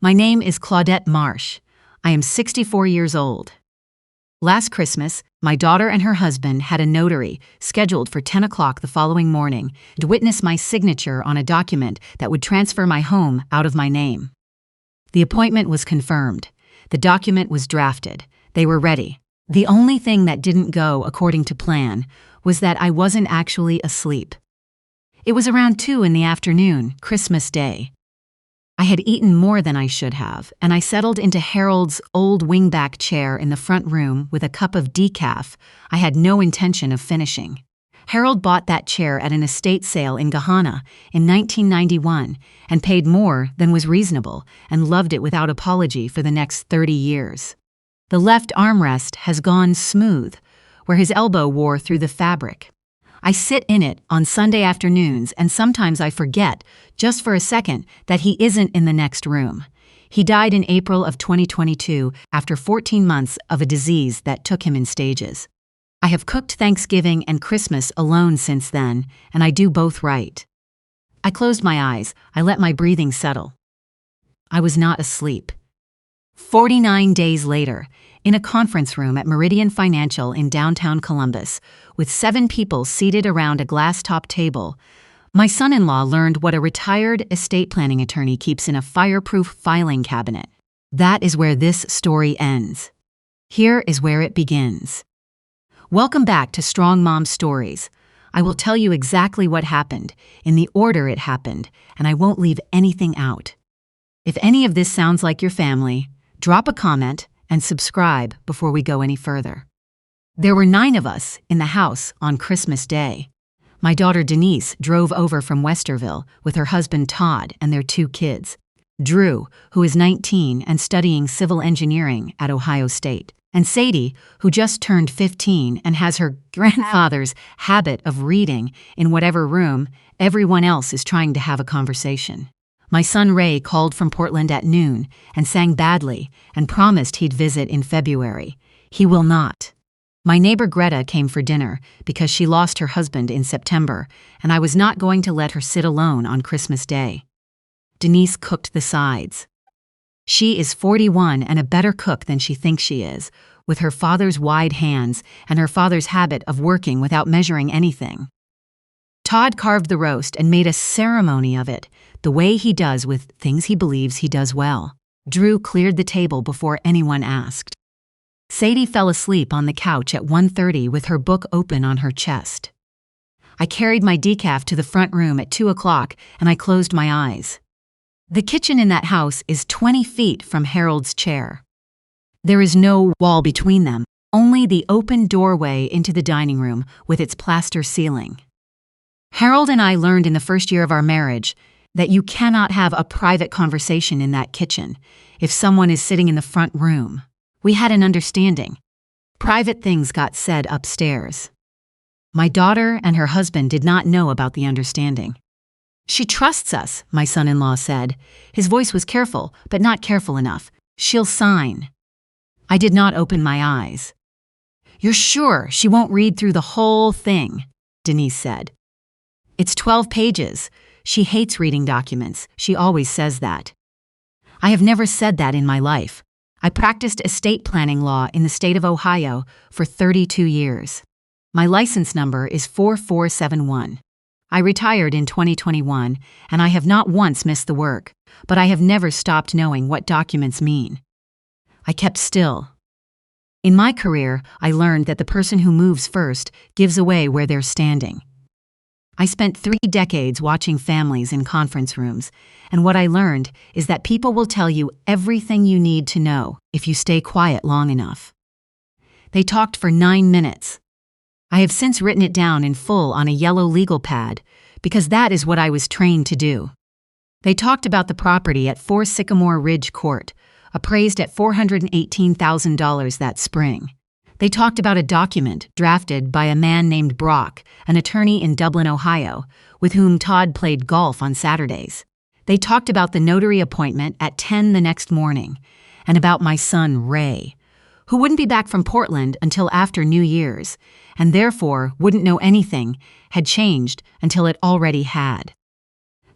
My name is Claudette Marsh. I am 64 years old. Last Christmas, my daughter and her husband had a notary scheduled for 10 o'clock the following morning to witness my signature on a document that would transfer my home out of my name. The appointment was confirmed. The document was drafted. They were ready. The only thing that didn't go according to plan was that I wasn't actually asleep. It was around 2 in the afternoon, Christmas Day. I had eaten more than I should have, and I settled into Harold's old wingback chair in the front room with a cup of decaf I had no intention of finishing. Harold bought that chair at an estate sale in Gahana in 1991 and paid more than was reasonable and loved it without apology for the next 30 years. The left armrest has gone smooth, where his elbow wore through the fabric. I sit in it on Sunday afternoons, and sometimes I forget, just for a second, that he isn't in the next room. He died in April of 2022 after 14 months of a disease that took him in stages. I have cooked Thanksgiving and Christmas alone since then, and I do both right. I closed my eyes. I let my breathing settle. I was not asleep. 49 days later, in a conference room at Meridian Financial in downtown Columbus, with 7 people seated around a glass-top table, my son-in-law learned what a retired estate planning attorney keeps in a fireproof filing cabinet. That is where this story ends. Here is where it begins. Welcome back to Strong Mom Stories. I will tell you exactly what happened, in the order it happened, and I won't leave anything out. If any of this sounds like your family, drop a comment and subscribe before we go any further. There were 9 of us in the house on Christmas Day. My daughter Denise drove over from Westerville with her husband Todd and their 2 kids. Drew, who is 19 and studying civil engineering at Ohio State, and Sadie, who just turned 15 and has her grandfather's habit of reading in whatever room everyone else is trying to have a conversation. My son Ray called from Portland at noon and sang badly and promised he'd visit in February. He will not. My neighbor Greta came for dinner because she lost her husband in September, and I was not going to let her sit alone on Christmas Day. Denise cooked the sides. She is 41 and a better cook than she thinks she is, with her father's wide hands and her father's habit of working without measuring anything. Todd carved the roast and made a ceremony of it, the way he does with things he believes he does well. Drew cleared the table before anyone asked. Sadie fell asleep on the couch at 1:30 with her book open on her chest. I carried my decaf to the front room at 2 o'clock and I closed my eyes. The kitchen in that house is 20 feet from Harold's chair. There is no wall between them, only the open doorway into the dining room with its plaster ceiling. Harold and I learned in the first year of our marriage that you cannot have a private conversation in that kitchen if someone is sitting in the front room. We had an understanding. Private things got said upstairs. My daughter and her husband did not know about the understanding. She trusts us, my son-in-law said. His voice was careful, but not careful enough. She'll sign. I did not open my eyes. You're sure she won't read through the whole thing? Denise said. It's 12 pages. She hates reading documents. She always says that. I have never said that in my life. I practiced estate planning law in the state of Ohio for 32 years. My license number is 4471. I retired in 2021, and I have not once missed the work, but I have never stopped knowing what documents mean. I kept still. In my career, I learned that the person who moves first gives away where they're standing. I spent 3 decades watching families in conference rooms, and what I learned is that people will tell you everything you need to know if you stay quiet long enough. They talked for 9 minutes. I have since written it down in full on a yellow legal pad, because that is what I was trained to do. They talked about the property at 4 Sycamore Ridge Court, appraised at $418,000 that spring. They talked about a document drafted by a man named Brock, an attorney in Dublin, Ohio, with whom Todd played golf on Saturdays. They talked about the notary appointment at 10 the next morning, and about my son, Ray, who wouldn't be back from Portland until after New Year's, and therefore wouldn't know anything had changed until it already had.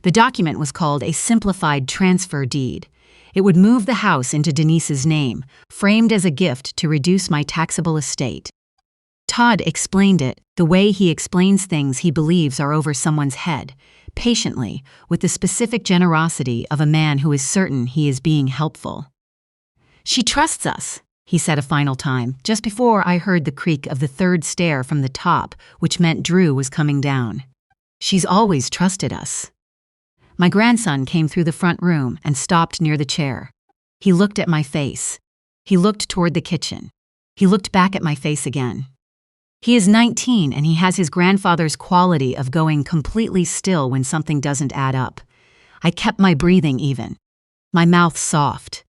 The document was called a simplified transfer deed. It would move the house into Denise's name, framed as a gift to reduce my taxable estate. Todd explained it the way he explains things he believes are over someone's head, patiently, with the specific generosity of a man who is certain he is being helpful. "She trusts us," he said a final time, just before I heard the creak of the third stair from the top, which meant Drew was coming down. "She's always trusted us." My grandson came through the front room and stopped near the chair. He looked at my face. He looked toward the kitchen. He looked back at my face again. He is 19 and he has his grandfather's quality of going completely still when something doesn't add up. I kept my breathing even, my mouth soft.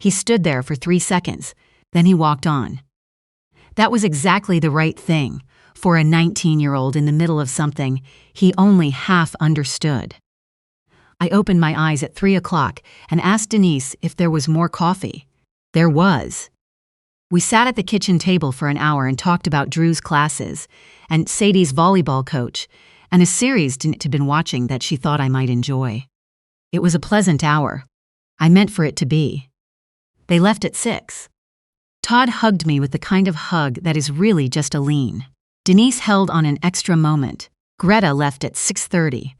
He stood there for 3 seconds, then he walked on. That was exactly the right thing for a 19-year-old in the middle of something he only half understood. I opened my eyes at 3 o'clock and asked Denise if there was more coffee. There was. We sat at the kitchen table for an hour and talked about Drew's classes and Sadie's volleyball coach and a series Denise had been watching that she thought I might enjoy. It was a pleasant hour. I meant for it to be. They left at 6. Todd hugged me with the kind of hug that is really just a lean. Denise held on an extra moment. Greta left at 6:30.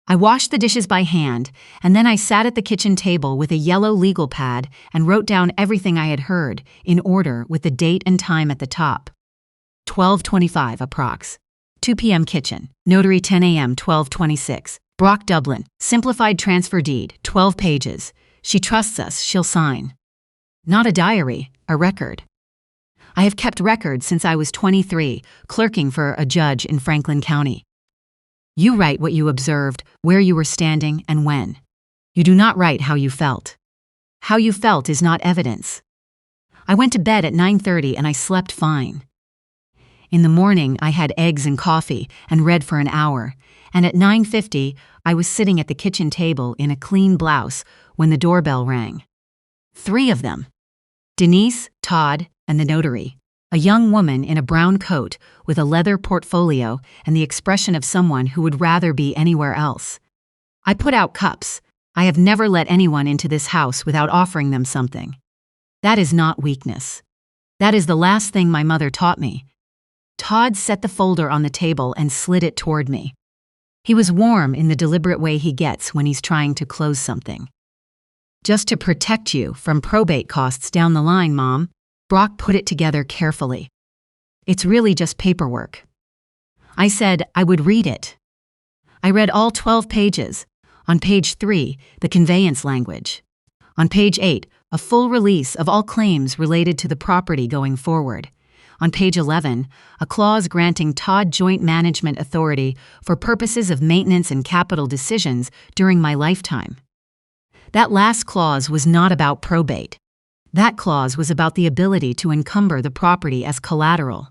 I washed the dishes by hand, and then I sat at the kitchen table with a yellow legal pad and wrote down everything I had heard, in order with the date and time at the top. 12:25 approx. 2 p.m. kitchen. Notary 10 a.m. 12:26. Brock Dublin. Simplified transfer deed. 12 pages. She trusts us, she'll sign. Not a diary, a record. I have kept records since I was 23, clerking for a judge in Franklin County. You write what you observed, where you were standing, and when. You do not write how you felt. How you felt is not evidence. I went to bed at 9:30 and I slept fine. In the morning, I had eggs and coffee and read for an hour, and at 9:50, I was sitting at the kitchen table in a clean blouse when the doorbell rang. 3 of them. Denise, Todd, and the notary. A young woman in a brown coat with a leather portfolio and the expression of someone who would rather be anywhere else. I put out cups. I have never let anyone into this house without offering them something. That is not weakness. That is the last thing my mother taught me. Todd set the folder on the table and slid it toward me. He was warm in the deliberate way he gets when he's trying to close something. "Just to protect you from probate costs down the line, Mom." Brock put it together carefully. "It's really just paperwork." I said I would read it. I read all 12 pages. On page 3, the conveyance language. On page 8, a full release of all claims related to the property going forward. On page 11, a clause granting Todd joint management authority for purposes of maintenance and capital decisions during my lifetime. That last clause was not about probate. That clause was about the ability to encumber the property as collateral.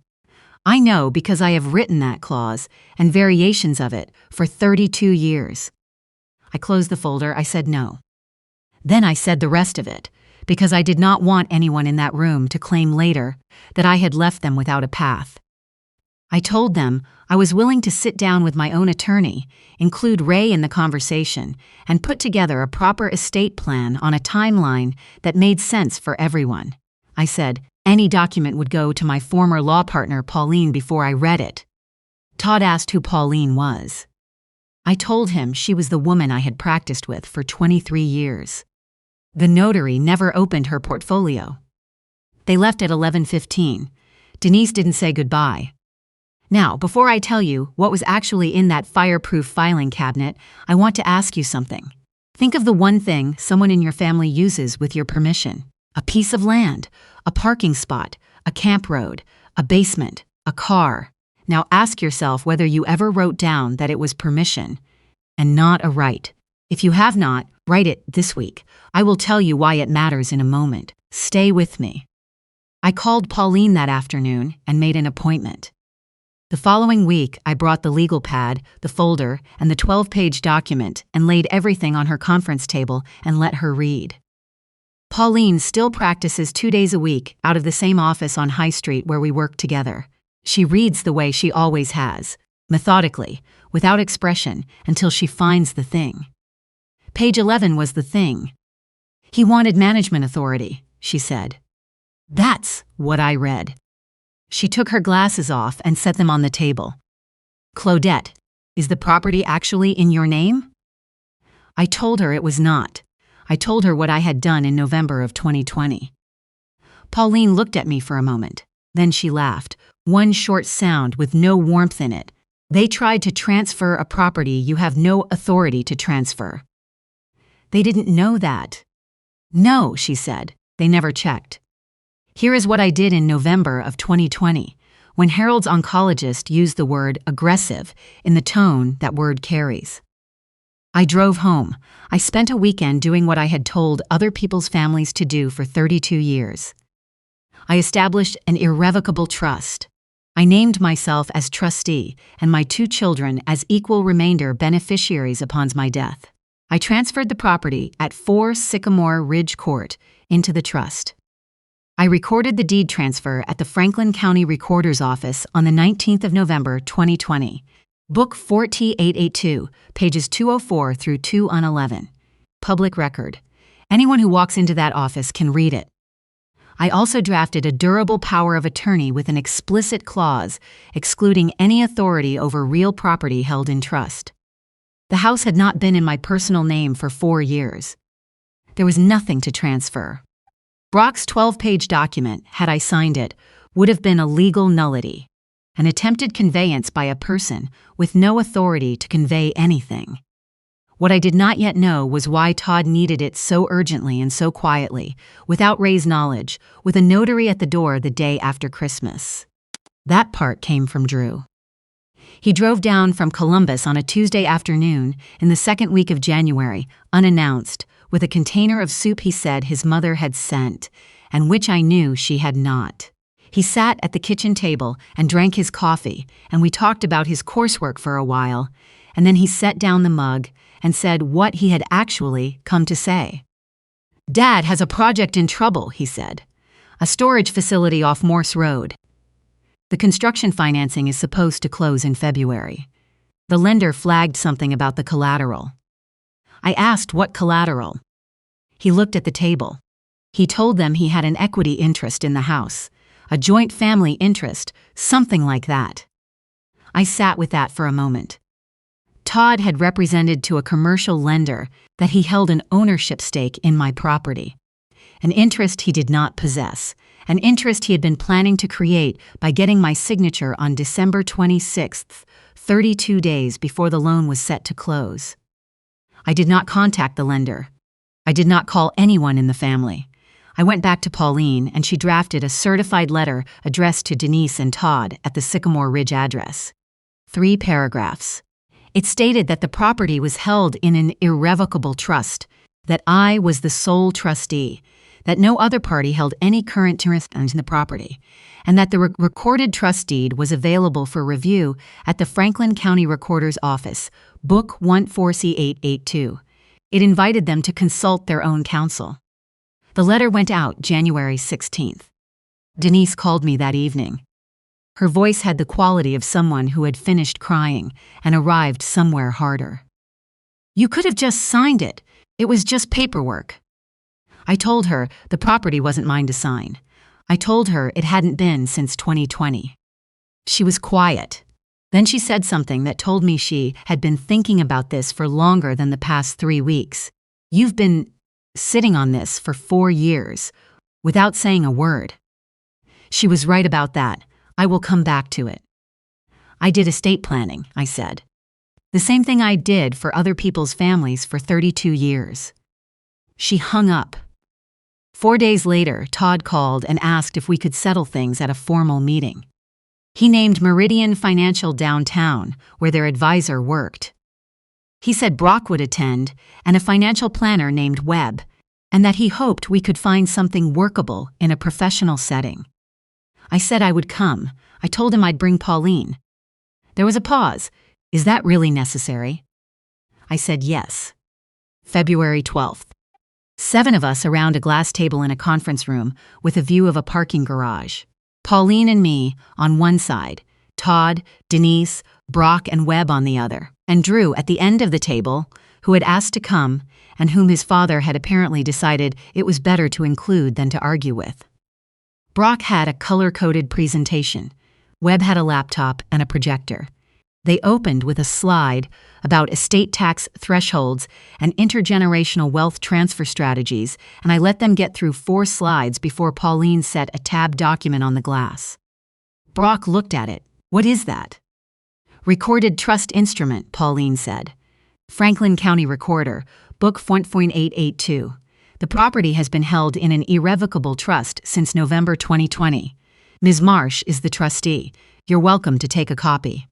I know because I have written that clause and variations of it for 32 years. I closed the folder. I said no. Then I said the rest of it, because I did not want anyone in that room to claim later that I had left them without a path. I told them I was willing to sit down with my own attorney, include Ray in the conversation, and put together a proper estate plan on a timeline that made sense for everyone. I said any document would go to my former law partner Pauline before I read it. Todd asked who Pauline was. I told him she was the woman I had practiced with for 23 years. The notary never opened her portfolio. They left at 11:15. Denise didn't say goodbye. Now, before I tell you what was actually in that fireproof filing cabinet, I want to ask you something. Think of the one thing someone in your family uses with your permission. A piece of land, a parking spot, a camp road, a basement, a car. Now ask yourself whether you ever wrote down that it was permission and not a right. If you have not, write it this week. I will tell you why it matters in a moment. Stay with me. I called Pauline that afternoon and made an appointment. The following week, I brought the legal pad, the folder, and the 12-page document and laid everything on her conference table and let her read. Pauline still practices 2 days a week out of the same office on High Street where we work together. She reads the way she always has, methodically, without expression, until she finds the thing. Page 11 was the thing. He wanted management authority, she said. That's what I read. She took her glasses off and set them on the table. Claudette, is the property actually in your name? I told her it was not. I told her what I had done in November of 2020. Pauline looked at me for a moment. Then she laughed, one short sound with no warmth in it. They tried to transfer a property you have no authority to transfer. They didn't know that. No, she said. They never checked. Here is what I did in November of 2020, when Harold's oncologist used the word aggressive in the tone that word carries. I drove home. I spent a weekend doing what I had told other people's families to do for 32 years. I established an irrevocable trust. I named myself as trustee and my 2 children as equal remainder beneficiaries upon my death. I transferred the property at 4 Sycamore Ridge Court into the trust. I recorded the deed transfer at the Franklin County Recorder's Office on the 19th of November, 2020. Book 4T882, pages 204 through 211. Public record. Anyone who walks into that office can read it. I also drafted a durable power of attorney with an explicit clause excluding any authority over real property held in trust. The house had not been in my personal name for 4 years. There was nothing to transfer. Brock's 12-page document, had I signed it, would have been a legal nullity, an attempted conveyance by a person with no authority to convey anything. What I did not yet know was why Todd needed it so urgently and so quietly, without Ray's knowledge, with a notary at the door the day after Christmas. That part came from Drew. He drove down from Columbus on a Tuesday afternoon in the second week of January, unannounced, with a container of soup he said his mother had sent, and which I knew she had not. He sat at the kitchen table and drank his coffee, and we talked about his coursework for a while, and then he set down the mug and said what he had actually come to say. Dad has a project in trouble, he said. A storage facility off Morse Road. The construction financing is supposed to close in February. The lender flagged something about the collateral. I asked what collateral. He looked at the table. He told them he had an equity interest in the house, a joint family interest, something like that. I sat with that for a moment. Todd had represented to a commercial lender that he held an ownership stake in my property, an interest he did not possess, an interest he had been planning to create by getting my signature on December 26th, 32 days before the loan was set to close. I did not contact the lender. I did not call anyone in the family. I went back to Pauline, and she drafted a certified letter addressed to Denise and Todd at the Sycamore Ridge address. 3 paragraphs. It stated that the property was held in an irrevocable trust, that I was the sole trustee, that no other party held any current interest in the property, and that the recorded trust deed was available for review at the Franklin County Recorder's Office, Book 14C882. It invited them to consult their own counsel. The letter went out January 16th. Denise called me that evening. Her voice had the quality of someone who had finished crying and arrived somewhere harder. You could have just signed it. It was just paperwork. I told her the property wasn't mine to sign. I told her it hadn't been since 2020. She was quiet. Then she said something that told me she had been thinking about this for longer than the past 3 weeks. You've been sitting on this for 4 years, without saying a word. She was right about that. I will come back to it. I did estate planning, I said. The same thing I did for other people's families for 32 years. She hung up. 4 days later, Todd called and asked if we could settle things at a formal meeting. He named Meridian Financial downtown, where their advisor worked. He said Brock would attend, and a financial planner named Webb, and that he hoped we could find something workable in a professional setting. I said I would come. I told him I'd bring Pauline. There was a pause. Is that really necessary? I said yes. February 12th. 7 of us around a glass table in a conference room with a view of a parking garage. Pauline and me on one side, Todd, Denise, Brock and Webb on the other, and Drew at the end of the table, who had asked to come and whom his father had apparently decided it was better to include than to argue with. Brock had a color-coded presentation. Webb had a laptop and a projector. They opened with a slide about estate tax thresholds and intergenerational wealth transfer strategies, and I let them get through 4 slides before Pauline set a tabbed document on the glass. Brock looked at it. "What is that?" "Recorded trust instrument," Pauline said. "Franklin County Recorder, Book 1.882. The property has been held in an irrevocable trust since November 2020. Ms. Marsh is the trustee. You're welcome to take a copy."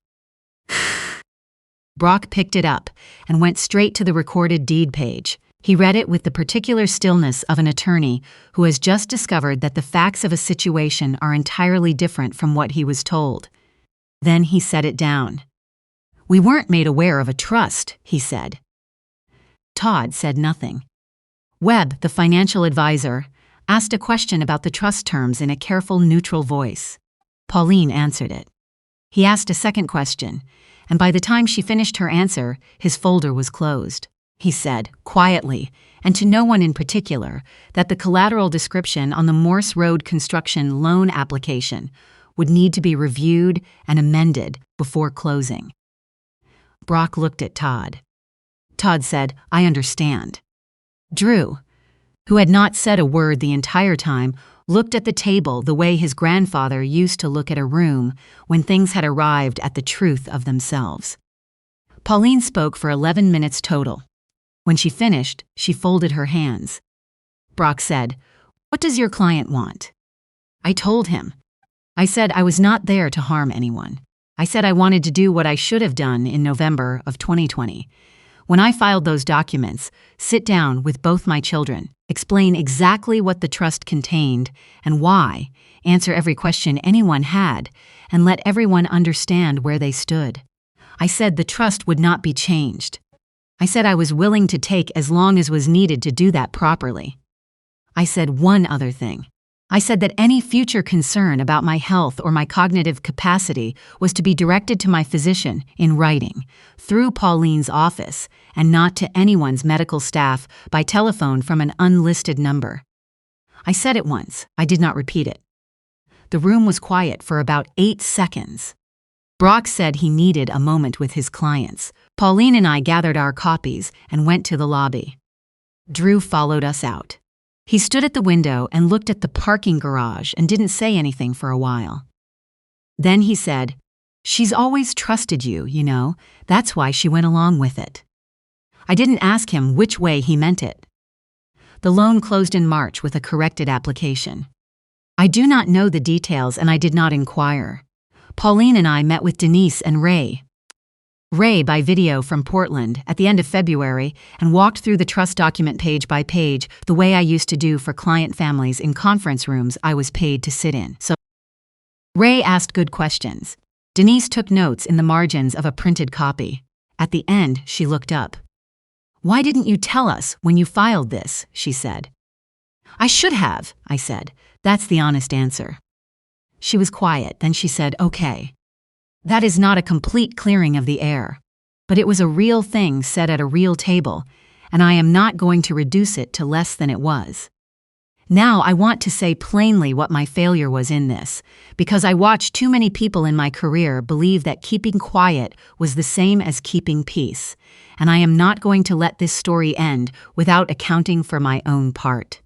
Brock picked it up and went straight to the recorded deed page. He read it with the particular stillness of an attorney who has just discovered that the facts of a situation are entirely different from what he was told. Then he set it down. "We weren't made aware of a trust," he said. Todd said nothing. Webb, the financial advisor, asked a question about the trust terms in a careful, neutral voice. Pauline answered it. He asked a second question, and by the time she finished her answer, his folder was closed. He said, quietly, and to no one in particular, that the collateral description on the Morse Road construction loan application would need to be reviewed and amended before closing. Brock looked at Todd. Todd said, "I understand." Drew, who had not said a word the entire time, looked at the table the way his grandfather used to look at a room when things had arrived at the truth of themselves. Pauline spoke for 11 minutes total. When she finished, she folded her hands. Brock said, "What does your client want?" I told him. I said I was not there to harm anyone. I said I wanted to do what I should have done in November of 2020. When I filed those documents, sit down with both my children, explain exactly what the trust contained and why, answer every question anyone had, and let everyone understand where they stood. I said the trust would not be changed. I said I was willing to take as long as was needed to do that properly. I said one other thing. I said that any future concern about my health or my cognitive capacity was to be directed to my physician in writing, through Pauline's office, and not to anyone's medical staff by telephone from an unlisted number. I said it once. I did not repeat it. The room was quiet for about 8 seconds. Brock said he needed a moment with his clients. Pauline and I gathered our copies and went to the lobby. Drew followed us out. He stood at the window and looked at the parking garage and didn't say anything for a while. Then he said, "She's always trusted you, you know. That's why she went along with it." I didn't ask him which way he meant it. The loan closed in March with a corrected application. I do not know the details and I did not inquire. Pauline and I met with Denise and Ray by video from Portland at the end of February and walked through the trust document page by page the way I used to do for client families in conference rooms I was paid to sit in. So Ray asked good questions. Denise took notes in the margins of a printed copy. At the end, she looked up. "Why didn't you tell us when you filed this?" she said. "I should have," I said. "That's the honest answer." She was quiet, then she said, "Okay. That is not a complete clearing of the air, but it was a real thing said at a real table, and I am not going to reduce it to less than it was. Now I want to say plainly what my failure was in this, because I watched too many people in my career believe that keeping quiet was the same as keeping peace, and I am not going to let this story end without accounting for my own part.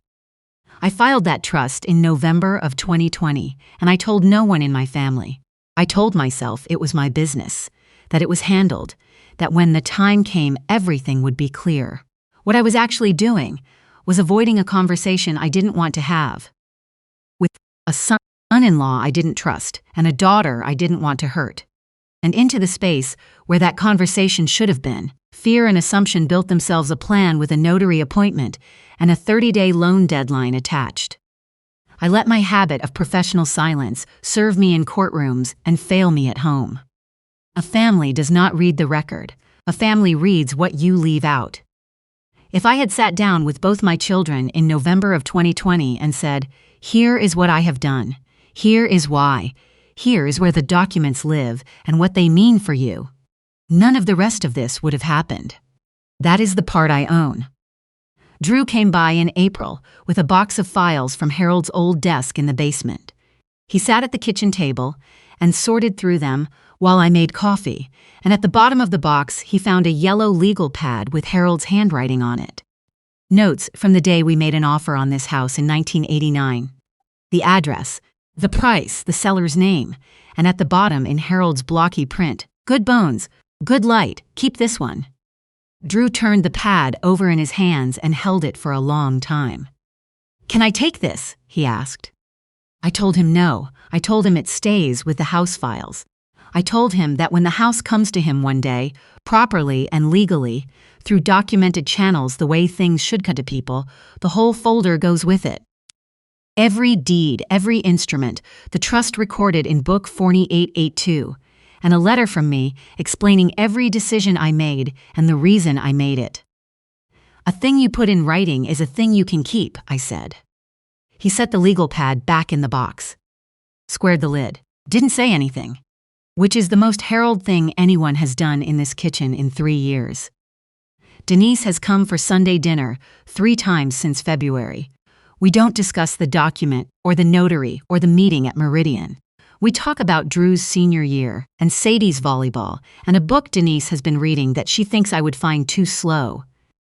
I filed that trust in November of 2020, and I told no one in my family. I told myself it was my business, that it was handled, that when the time came, everything would be clear. What I was actually doing was avoiding a conversation I didn't want to have with a son-in-law I didn't trust and a daughter I didn't want to hurt. And into the space where that conversation should have been, fear and assumption built themselves a plan with a notary appointment and a 30-day loan deadline attached. I let my habit of professional silence serve me in courtrooms and fail me at home. A family does not read the record. A family reads what you leave out. If I had sat down with both my children in November of 2020 and said, "Here is what I have done. Here is why. Here is where the documents live and what they mean for you. None of the rest of this would have happened. That is the part I own. Drew came by in April with a box of files from Harold's old desk in the basement. He sat at the kitchen table and sorted through them while I made coffee, and at the bottom of the box he found a yellow legal pad with Harold's handwriting on it. Notes from the day we made an offer on this house in 1989. The address, the price, the seller's name, and at the bottom in Harold's blocky print, "Good bones, good light, keep this one." Drew turned the pad over in his hands and held it for a long time. "Can I take this?" he asked. I told him no. I told him it stays with the house files. I told him that when the house comes to him one day, properly and legally, through documented channels the way things should come to people, the whole folder goes with it. Every deed, every instrument, the trust recorded in Book 4882, and a letter from me explaining every decision I made and the reason I made it. "A thing you put in writing is a thing you can keep," I said. He set the legal pad back in the box, squared the lid, didn't say anything, which is the most Harold thing anyone has done in this kitchen in 3 years. Denise has come for Sunday dinner 3 times since February. We don't discuss the document or the notary or the meeting at Meridian. We talk about Drew's senior year and Sadie's volleyball and a book Denise has been reading that she thinks I would find too slow.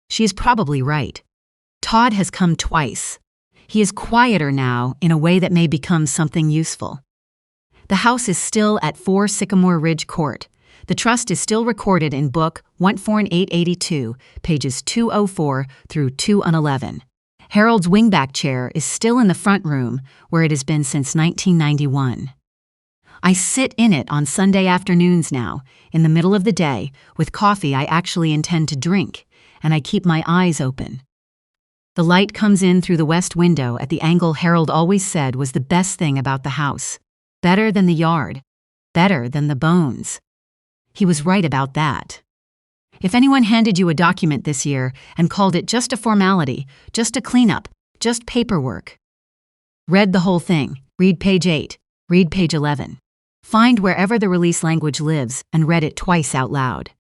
She is probably right. Todd has come twice. He is quieter now in a way that may become something useful. The house is still at 4 Sycamore Ridge Court. The trust is still recorded in Book 14882, pages 204 through 211. Harold's wingback chair is still in the front room where it has been since 1991. I sit in it on Sunday afternoons now, in the middle of the day, with coffee I actually intend to drink, and I keep my eyes open. The light comes in through the west window at the angle Harold always said was the best thing about the house. Better than the yard. Better than the bones. He was right about that. If anyone handed you a document this year and called it just a formality, just a cleanup, just paperwork, read the whole thing, read page 8, read page 11. Find wherever the release language lives and read it twice out loud.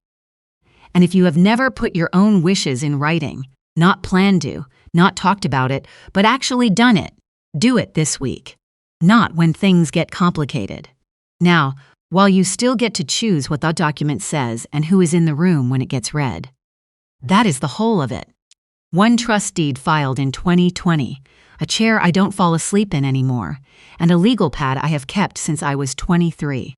And if you have never put your own wishes in writing, not planned to, not talked about it, but actually done it, do it this week. Not when things get complicated. Now, while you still get to choose what that document says and who is in the room when it gets read. That is the whole of it. One trust deed filed in 2020, a chair I don't fall asleep in anymore, and a legal pad I have kept since I was 23.